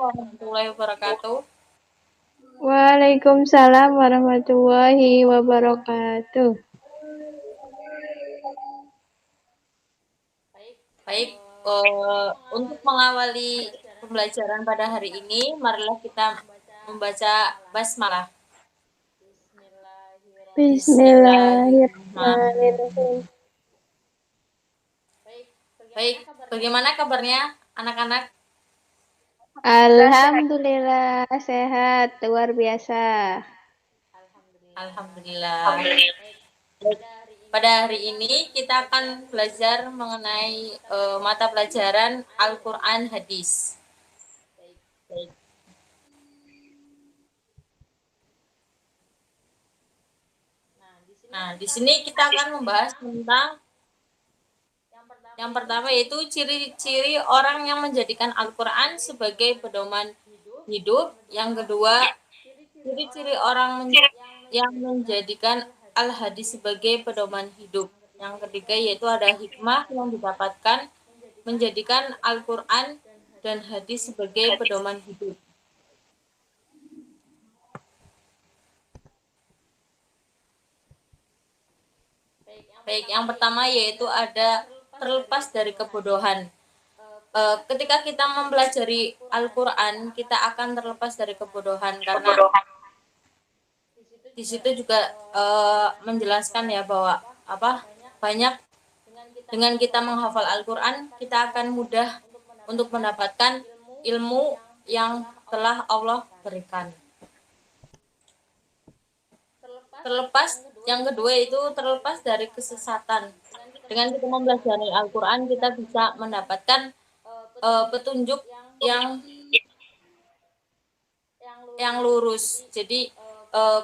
warahmatullahi wabarakatuh. Waalaikumsalam warahmatullahi wabarakatuh. Baik, untuk mengawali pembelajaran pada hari ini, marilah kita membaca basmalah. Bismillahirrahmanirrahim. Bismillahirrahmanirrahim. Baik, bagaimana kabarnya anak-anak? Alhamdulillah sehat luar biasa. Alhamdulillah. Baik, pada hari ini kita akan belajar mengenai mata pelajaran Al-Quran Hadis. Baik. Nah, di sini kita akan membahas tentang yang pertama yaitu ciri-ciri orang yang menjadikan Al-Quran sebagai pedoman hidup. Yang kedua, ciri-ciri orang yang menjadikan Al-Hadis sebagai pedoman hidup. Yang ketiga yaitu ada hikmah yang didapatkan menjadikan Al-Quran dan hadis sebagai pedoman hidup. Baik, yang pertama yaitu ada terlepas dari kebodohan. Ketika kita mempelajari Al-Quran, kita akan terlepas dari kebodohan karena di situ juga menjelaskan ya bahwa banyak dengan kita menghafal Al-Quran, kita akan mudah untuk mendapatkan ilmu yang telah Allah berikan. Terlepas, yang kedua itu terlepas dari kesesatan. Dengan kita mempelajari Al-Quran, kita bisa mendapatkan petunjuk yang lurus. Jadi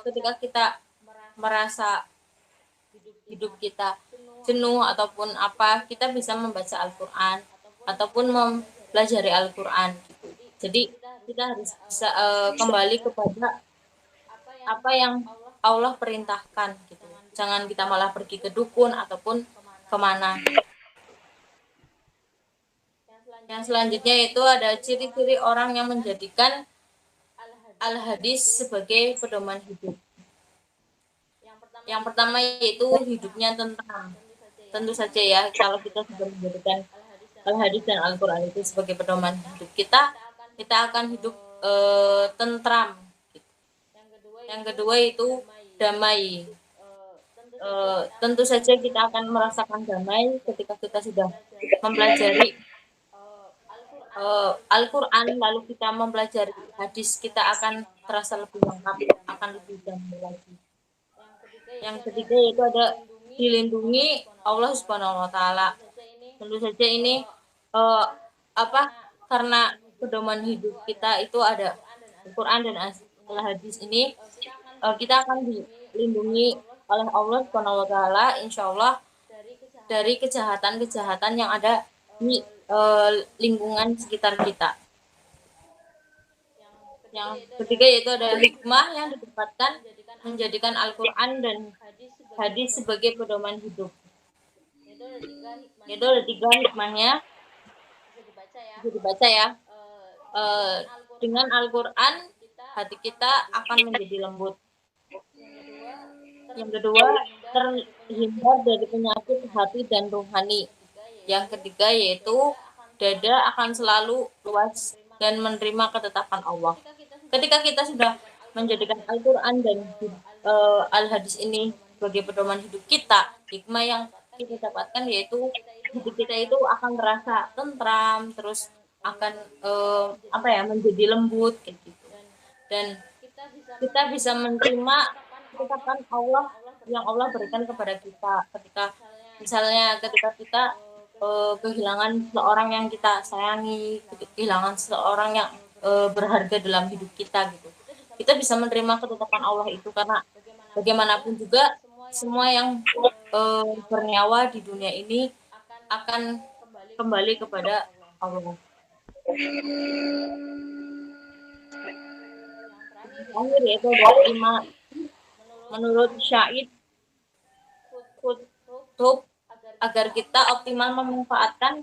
ketika kita merasa hidup kita jenuh ataupun apa, kita bisa membaca Al-Quran ataupun mempelajari Al-Quran. Jadi kita harus bisa kembali kepada apa yang Allah perintahkan gitu. Jangan kita malah pergi ke dukun ataupun kemana. Yang selanjutnya itu ada ciri-ciri orang yang menjadikan Al-Hadis sebagai pedoman hidup. Yang pertama yaitu hidupnya tentram. Tentu saja ya, kalau kita sudah menjadikan Al-Hadis dan Al-Quran itu sebagai pedoman hidup kita akan hidup tentram. Yang kedua itu damai. Tentu saja kita akan merasakan damai ketika kita sudah mempelajari Al-Quran, lalu kita mempelajari hadis, kita akan terasa lebih lengkap, akan lebih damai lagi. Yang ketiga yaitu ada dilindungi Allah Subhanahu wa taala. Tentu saja ini karena pedoman hidup kita itu ada Al-Quran dan Al-Hadis ini, kita akan dilindungi oleh Allah Subhanahu wa taala insyaallah dari kejahatan-kejahatan yang ada di lingkungan sekitar kita. Yang ketiga yaitu ada hikmah yang didapatkan menjadikan Al-Quran dan hadis sebagai pedoman hidup. Itu ada 3 hikmahnya, bisa dibaca ya. Dengan Al-Quran hati kita akan menjadi lembut. Yang kedua, terhindar dari penyakit hati dan rohani. Yang ketiga yaitu dada akan selalu luas dan menerima ketetapan Allah. Ketika kita sudah menjadikan Al-Quran dan Al-Hadis ini sebagai pedoman hidup kita, hikmah yang kita dapatkan yaitu hidup kita itu akan terasa tentram, terus akan menjadi lembut kayak gitu. Dan kita bisa menerima ketetapan Allah yang Allah berikan kepada kita. Misalnya ketika kita kehilangan seseorang yang kita sayangi, kehilangan seseorang yang berharga dalam hidup kita gitu. Kita bisa menerima ketetapan Allah itu karena bagaimanapun juga semua yang bernyawa di dunia ini akan kembali kepada Allah. Akhir yaitu ada iman menurut Syahid Kutub agar kita optimal memanfaatkan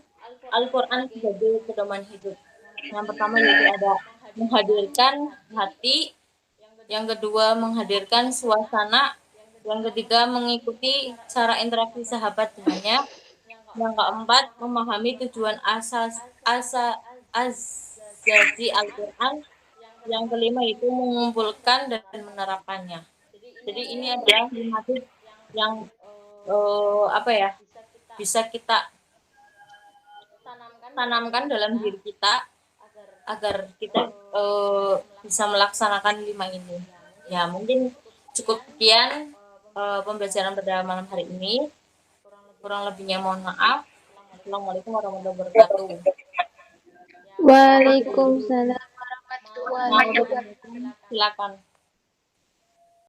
Al-Quran sebagai pedoman hidup. Yang pertama yaitu ada menghadirkan hati, yang kedua menghadirkan suasana, yang ketiga mengikuti cara interaksi sahabat dengannya, yang keempat memahami tujuan azazi Al-Quran, yang kelima itu mengumpulkan dan menerapkannya. Jadi ini adalah 5 tips yang apa ya, bisa kita tanamkan dalam diri kita agar kita bisa melaksanakan 5 ini. Ya, mungkin cukup sekian pembelajaran pada malam hari ini. Kurang lebihnya mohon maaf. Assalamualaikum warahmatullahi wabarakatuh. Waalaikumsalam warahmatullahi Mau wabarakatuh. silakan.